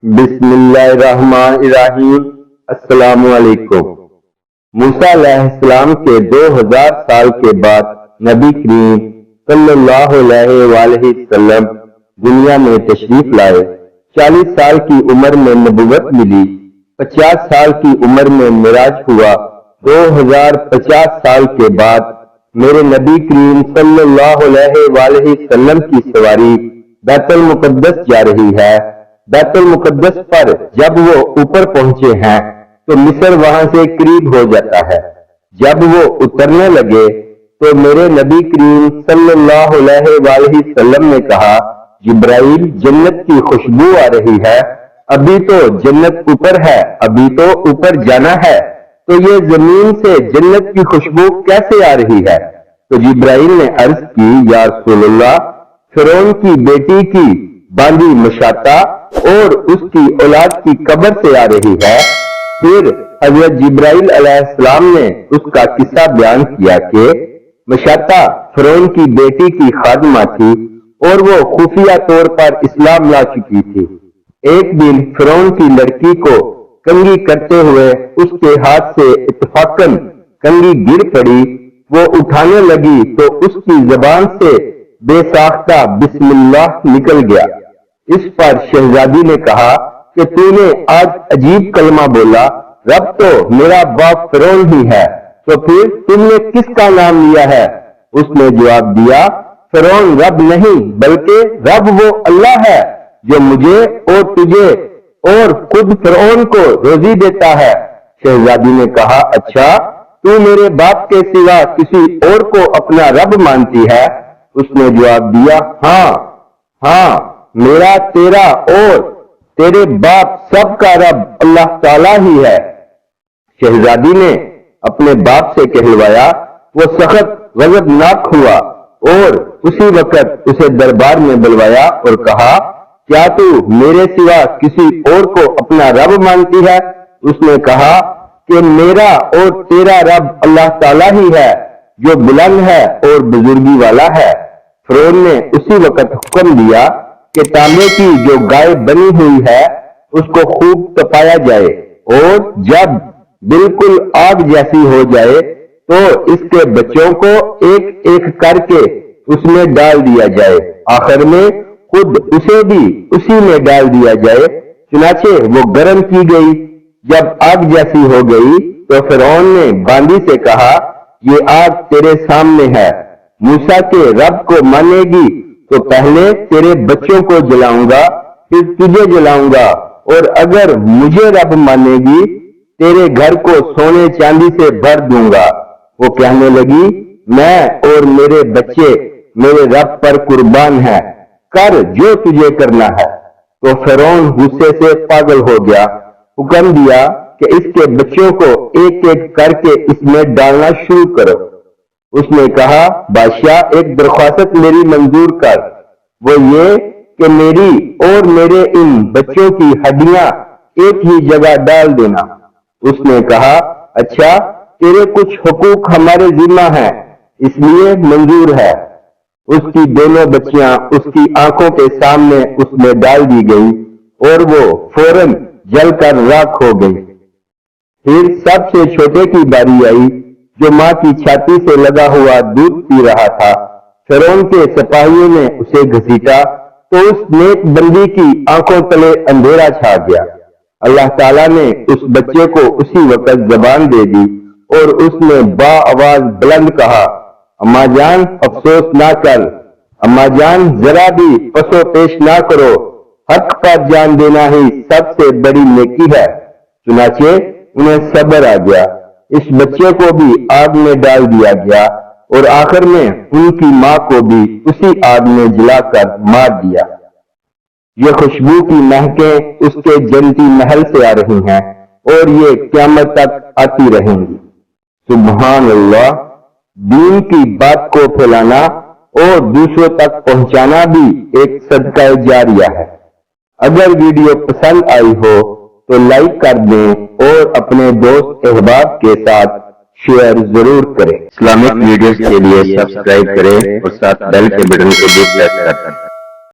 بسم اللہ الرحمن الرحیم۔ السلام علیکم۔ موسیٰ علیہ السلام کے 2000 سال کے بعد نبی کریم صلی اللہ علیہ وآلہ وسلم دنیا میں تشریف لائے۔ 40 سال کی عمر میں نبوت ملی، 50 سال کی عمر میں معراج ہوا۔ 2050 سال کے بعد میرے نبی کریم صلی اللہ علیہ وآلہ وسلم کی سواری بیت المقدس جا رہی ہے۔ بیت المقدس پر جب وہ اوپر پہنچے ہیں تو مصر وہاں سے قریب ہو جاتا ہے۔ جب وہ اترنے لگے تو میرے نبی کریم صلی اللہ علیہ وآلہ وسلم نے کہا، جبرائیل جنت کی خوشبو آ رہی ہے، ابھی تو جنت اوپر ہے، ابھی تو اوپر جانا ہے، تو یہ زمین سے جنت کی خوشبو کیسے آ رہی ہے؟ تو جبرائیل نے عرض کی، یا رسول اللہ، فرعون کی بیٹی کی باندھی مشاطہ اور اس کی اولاد کی قبر سے آ رہی ہے۔ پھر حضرت جبرائیل علیہ السلام نے اس کا قصہ بیان کیا کہ مشاطہ فرعون کی بیٹی کی خادمہ تھی اور وہ خفیہ طور پر اسلام لا چکی تھی۔ ایک دن فرعون کی لڑکی کو کنگھی کرتے ہوئے اس کے ہاتھ سے اتفاقاً کنگھی گر پڑی، وہ اٹھانے لگی تو اس کی زبان سے بے ساختہ بسم اللہ نکل گیا۔ اس پر شہزادی نے کہا کہ تو نے آج عجیب کلمہ بولا، رب تو میرا باپ فرعون ہی ہے، تو پھر تم نے کس کا نام لیا ہے؟ اس نے جواب دیا، فرعون رب نہیں بلکہ رب وہ اللہ ہے جو مجھے اور تجھے اور خود فرعون کو روزی دیتا ہے۔ شہزادی نے کہا، اچھا تو میرے باپ کے سوا کسی اور کو اپنا رب مانتی ہے؟ اس نے جواب دیا، ہاں میرا، تیرا اور تیرے باپ سب کا رب اللہ تعالیٰ ہی ہے۔ شہزادی نے اپنے باپ سے کہلوایا، وہ سخت غضبناک ہوا اور اسی وقت اسے دربار میں بلوایا اور کہا، کیا تو میرے سوا کسی اور کو اپنا رب مانتی ہے؟ اس نے کہا کہ میرا اور تیرا رب اللہ تعالیٰ ہی ہے جو بلند ہے اور بزرگی والا ہے۔ فرعون نے اسی وقت حکم دیا کہ تانبے کی جو گائے بنی ہوئی ہے اس کو خوب تپایا جائے اور جب بالکل آگ جیسی ہو جائے تو اس کے بچوں کو ایک ایک کر کے اس میں ڈال دیا جائے، آخر میں خود اسے بھی اسی میں ڈال دیا جائے۔ چنانچہ وہ گرم کی گئی۔ جب آگ جیسی ہو گئی تو فرعون نے باندی سے کہا، یہ آگ تیرے سامنے ہے، موسیٰ کے رب کو مانے گی تو پہلے تیرے بچوں کو جلاؤں گا، پھر تجھے جلاؤں گا، اور اگر مجھے رب مانے گی تیرے گھر کو سونے چاندی سے بھر دوں گا۔ وہ کہنے لگی، میں اور میرے بچے میرے رب پر قربان ہیں، کر جو تجھے کرنا ہے۔ تو فرعون غصے سے پاگل ہو گیا، حکم دیا کہ اس کے بچوں کو ایک ایک کر کے اس میں ڈالنا شروع کرو۔ اس نے کہا، بادشاہ ایک درخواست میری منظور کر، وہ یہ کہ میری اور میرے ان بچوں کی ہڈیاں ایک ہی جگہ ڈال دینا۔ اس نے کہا، اچھا تیرے کچھ حقوق ہمارے ذمہ ہیں اس لیے منظور ہے۔ اس کی دونوں بچیاں اس کی آنکھوں کے سامنے اس میں ڈال دی گئی اور وہ فوراً جل کر راکھ ہو گئی۔ پھر سب سے چھوٹے کی باری آئی جو ماں کی چھاتی سے لگا ہوا دودھ پی رہا تھا۔ فرعون کے سپاہیوں نے اسے گھسیٹا تو اس نیک بندی کی آنکھوں تلے اندھیرا چھا گیا۔ اللہ تعالیٰ نے اس بچے کو اسی وقت زبان دے دی اور اس نے با آواز بلند کہا، اماں جان افسوس نہ کر، اماں جان ذرا بھی پسو پیش نہ کرو، حق پر جان دینا ہی سب سے بڑی نیکی ہے۔ چنانچہ انہیں صبر آ گیا، اس بچے کو بھی آگ میں ڈال دیا گیا اور آخر میں ان کی ماں کو بھی اسی آگ میں جلا کر مار دیا۔ یہ خوشبو کی مہکیں اس کے جنتی محل سے آ رہی ہیں اور یہ قیامت تک آتی رہیں گی۔ سبحان اللہ۔ دین کی بات کو پھیلانا اور دوسروں تک پہنچانا بھی ایک صدقہ جاریہ ہے۔ اگر ویڈیو پسند آئی ہو تو لائک کر دیں اور اپنے دوست احباب کے ساتھ شیئر ضرور کریں۔ اسلامک ویڈیوز کے لیے سبسکرائب کریں اور ساتھ بیل کے بٹن کو بھی پریس کریں۔